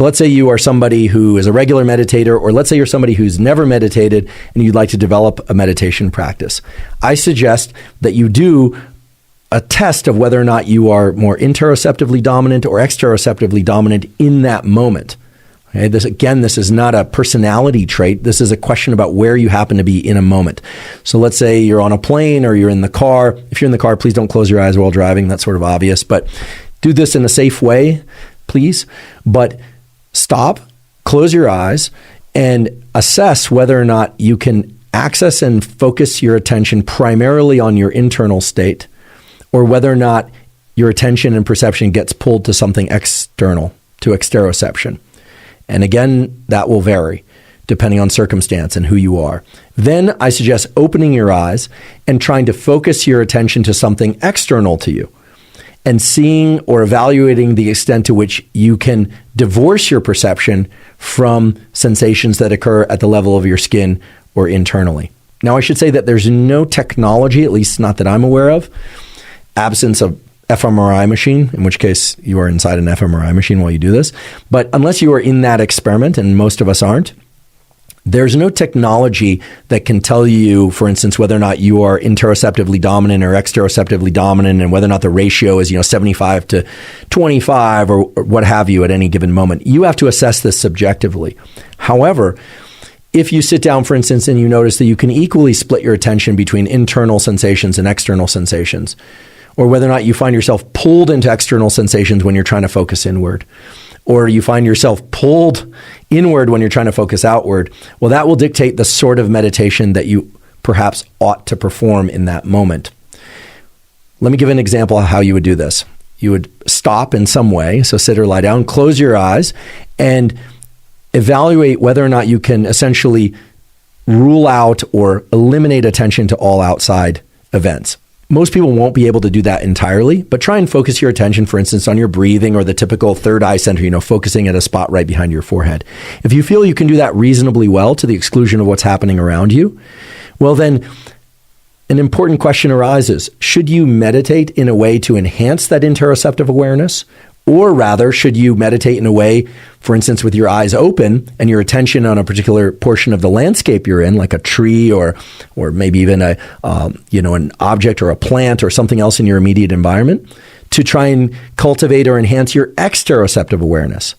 Let's say you are somebody who is a regular meditator, or let's say you're somebody who's never meditated and you'd like to develop a meditation practice. I suggest that you do a test of whether or not you are more interoceptively dominant or exteroceptively dominant in that moment. Okay, this is not a personality trait. This is a question about where you happen to be in a moment. So let's say you're on a plane or you're in the car. If you're in the car, please don't close your eyes while driving. That's sort of obvious, but do this in a safe way, please. But stop, close your eyes, and assess whether or not you can access and focus your attention primarily on your internal state, or whether or not your attention and perception gets pulled to something external, to exteroception. And again, that will vary depending on circumstance and who you are. Then I suggest opening your eyes and trying to focus your attention to something external to you, and seeing or evaluating the extent to which you can divorce your perception from sensations that occur at the level of your skin or internally. Now, I should say that there's no technology, at least not that I'm aware of, absence of fMRI machine, in which case you are inside an fMRI machine while you do this. But unless you are in that experiment, and most of us aren't, there's no technology that can tell you, for instance, whether or not you are interoceptively dominant or exteroceptively dominant, and whether or not the ratio is 75 to 25 or what have you at any given moment. You have to assess this subjectively. However, if you sit down, for instance, and you notice that you can equally split your attention between internal sensations and external sensations, or whether or not you find yourself pulled into external sensations when you're trying to focus inward, or you find yourself pulled inward when you're trying to focus outward, well, that will dictate the sort of meditation that you perhaps ought to perform in that moment. Let me give an example of how you would do this. You would stop in some way, so sit or lie down, close your eyes, and evaluate whether or not you can essentially rule out or eliminate attention to all outside events. Most people won't be able to do that entirely, but try and focus your attention, for instance, on your breathing or the typical third eye center, focusing at a spot right behind your forehead. If you feel you can do that reasonably well to the exclusion of what's happening around you, well then, an important question arises. Should you meditate in a way to enhance that interoceptive awareness? Or rather, should you meditate in a way, for instance, with your eyes open and your attention on a particular portion of the landscape you're in, like a tree or maybe even an object or a plant or something else in your immediate environment, to try and cultivate or enhance your exteroceptive awareness?